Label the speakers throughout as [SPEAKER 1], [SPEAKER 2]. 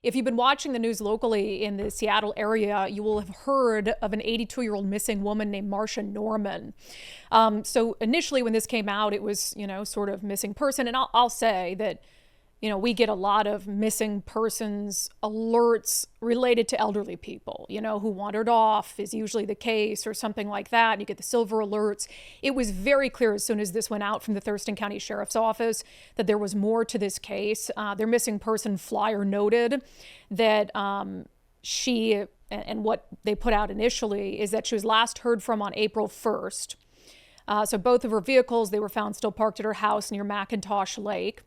[SPEAKER 1] If you've been watching the news locally in the Seattle area, you will have heard of an 82-year-old missing woman named Marcia Norman. So initially when this came out, it was, sort of missing person. And I'll say that, we get a lot of missing persons alerts related to elderly people, who wandered off is usually the case or something like that. You get the silver alerts. It was very clear as soon as this went out from the Thurston County Sheriff's Office that there was more to this case. Their missing person flyer noted that she, and what they put out initially is that she was last heard from on April 1st. So both of her vehicles, they were found still parked at her house near McIntosh Lake.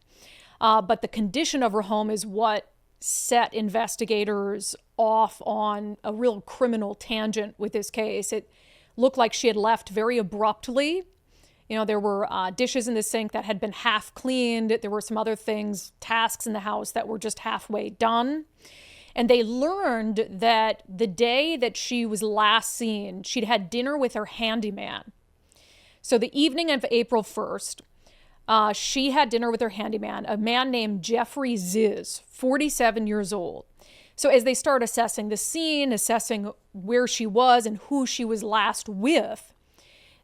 [SPEAKER 1] But the condition of her home is what set investigators off on a real criminal tangent with this case. It looked like she had left very abruptly. There were dishes in the sink that had been half cleaned. There were some other things, tasks in the house that were just halfway done. And they learned that the day that she was last seen, she'd had dinner with her handyman. So the evening of April 1st, she had dinner with her handyman, a man named Jeffrey Ziz, 47 years old. So as they start assessing the scene, assessing where she was and who she was last with,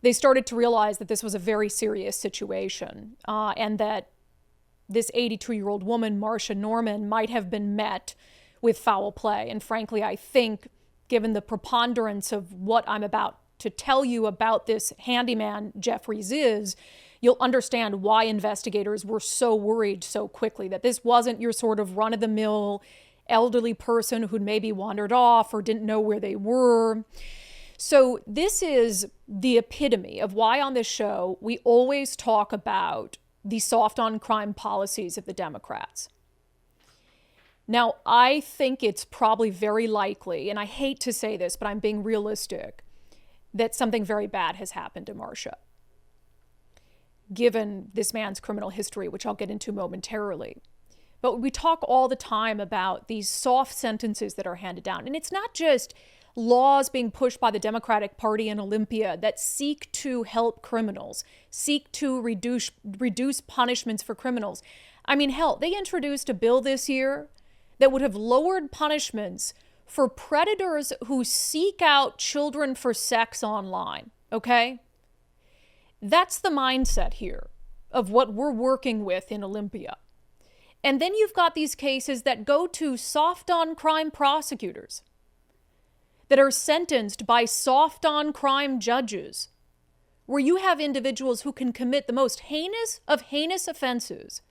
[SPEAKER 1] they started to realize that this was a very serious situation, and that this 82-year-old woman, Marcia Norman, might have been met with foul play. And frankly, I think, given the preponderance of what I'm about to tell you about this handyman, Jeffrey Ziz, you'll understand why investigators were so worried so quickly, that this wasn't your sort of run-of-the-mill elderly person who'd maybe wandered off or didn't know where they were. So this is the epitome of why on this show we always talk about the soft-on-crime policies of the Democrats. Now, I think it's probably very likely, and I hate to say this, but I'm being realistic, that something very bad has happened to Marcia, given this man's criminal history, which I'll get into momentarily. But we talk all the time about these soft sentences that are handed down. And it's not just laws being pushed by the Democratic Party in Olympia that seek to help criminals, seek to reduce punishments for criminals. I mean, hell, they introduced a bill this year that would have lowered punishments for predators who seek out children for sex online, okay? That's the mindset here of what we're working with in Olympia. And then you've got these cases that go to soft-on-crime prosecutors that are sentenced by soft-on-crime judges, where you have individuals who can commit the most heinous of heinous offenses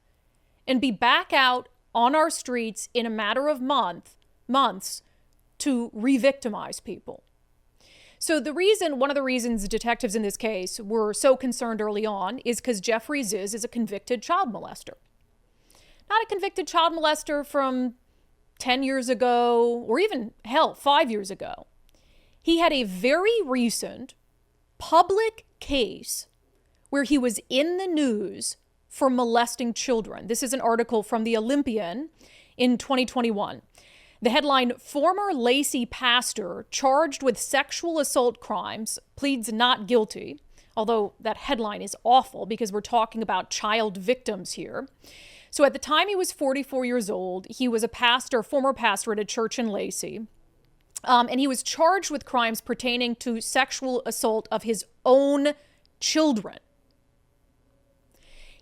[SPEAKER 1] and be back out on our streets in a matter of months to re-victimize people. So one of the reasons detectives in this case were so concerned early on is because Jeffrey Ziz is a convicted child molester. Not a convicted child molester from 10 years ago, or even, 5 years ago. He had a very recent public case where he was in the news for molesting children. This is an article from the Olympian in 2021. The headline, "Former Lacey pastor charged with sexual assault crimes pleads not guilty," although that headline is awful because we're talking about child victims here. So at the time he was 44 years old, he was former pastor at a church in Lacey, and he was charged with crimes pertaining to sexual assault of his own children.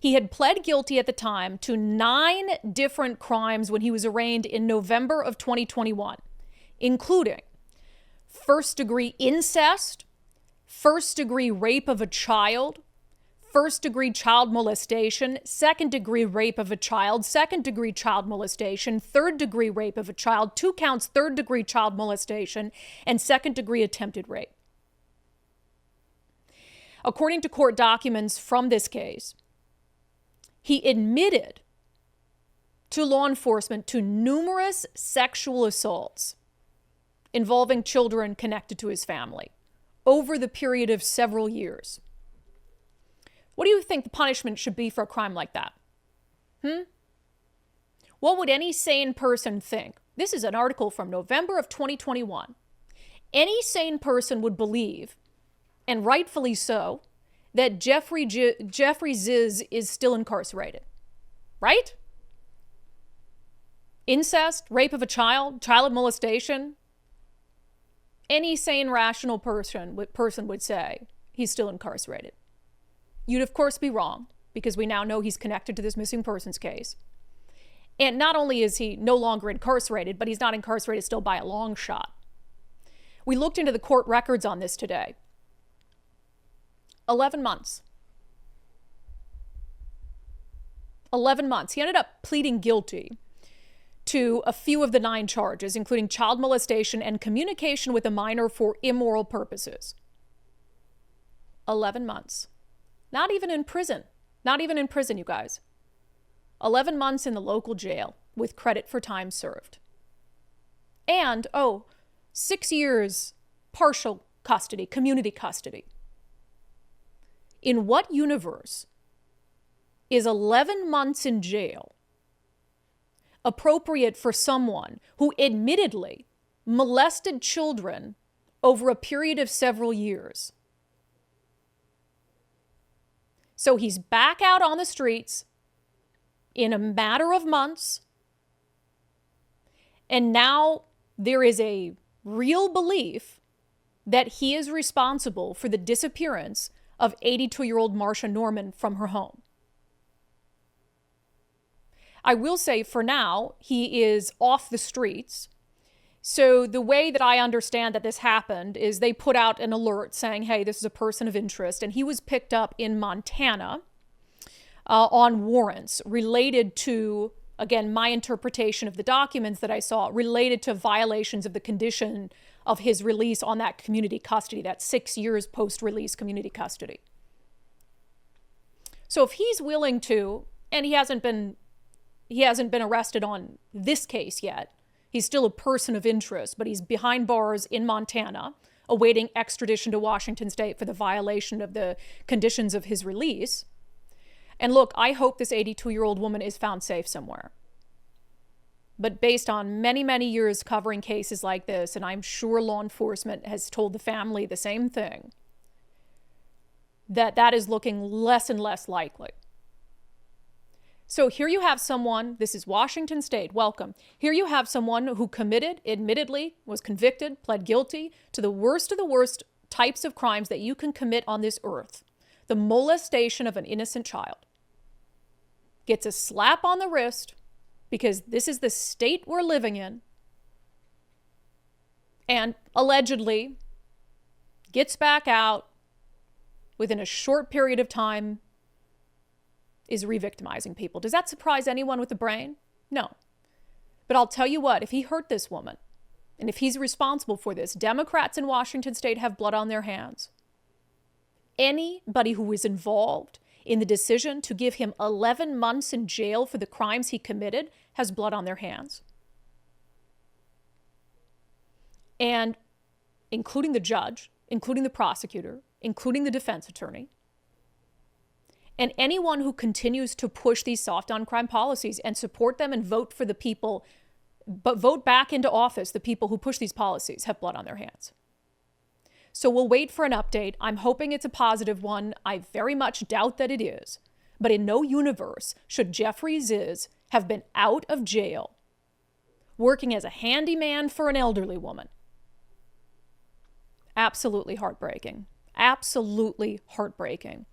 [SPEAKER 1] He had pled guilty at the time to 9 different crimes when he was arraigned in November of 2021, including first-degree incest, first-degree rape of a child, first-degree child molestation, second-degree rape of a child, second-degree child molestation, third-degree rape of a child, 2 counts third-degree child molestation, and second-degree attempted rape. According to court documents from this case, he admitted to law enforcement to numerous sexual assaults involving children connected to his family over the period of several years. What do you think the punishment should be for a crime like that? What would any sane person think? This is an article from November of 2021. Any sane person would believe, and rightfully so, that Jeffrey Ziz is still incarcerated, right? Incest, rape of a child, child molestation. Any sane, rational person would say he's still incarcerated. You'd, of course, be wrong, because we now know he's connected to this missing persons case. And not only is he no longer incarcerated, but he's not incarcerated still by a long shot. We looked into the court records on this today. 11 months. 11 months. He ended up pleading guilty to a few of the 9 charges, including child molestation and communication with a minor for immoral purposes. 11 months. Not even in prison. Not even in prison, you guys. 11 months in the local jail with credit for time served. And, 6 years partial custody, community custody. In what universe is 11 months in jail appropriate for someone who admittedly molested children over a period of several years? So he's back out on the streets in a matter of months, and now there is a real belief that he is responsible for the disappearance of 82-year-old Marcia Norman from her home. I will say for now, he is off the streets. So the way that I understand that this happened is they put out an alert saying, hey, this is a person of interest. And he was picked up in Montana on warrants related to, again, my interpretation of the documents that I saw, related to violations of the condition of his release on that community custody, that 6 years post-release community custody. So if he's willing to, and he hasn't been arrested on this case yet, he's still a person of interest, but he's behind bars in Montana, awaiting extradition to Washington State for the violation of the conditions of his release. And look, I hope this 82-year-old woman is found safe somewhere. But based on many, many years covering cases like this, and I'm sure law enforcement has told the family the same thing, that is looking less and less likely. So here you have someone, this is Washington State, welcome. Here you have someone who committed, admittedly, was convicted, pled guilty to the worst of the worst types of crimes that you can commit on this earth. The molestation of an innocent child. Gets a slap on the wrist because this is the state we're living in. And allegedly gets back out within a short period of time, is re-victimizing people. Does that surprise anyone with a brain? No. But I'll tell you what, if he hurt this woman, and if he's responsible for this, Democrats in Washington State have blood on their hands. Anybody who is involved in the decision to give him 11 months in jail for the crimes he committed has blood on their hands. And including the judge, including the prosecutor, including the defense attorney, and anyone who continues to push these soft on crime policies and support them and vote for the people, but vote back into office the people who push these policies, have blood on their hands. So we'll wait for an update. I'm hoping it's a positive one. I very much doubt that it is. But in no universe should Jeffrey Ziz have been out of jail working as a handyman for an elderly woman. Absolutely heartbreaking. Absolutely heartbreaking.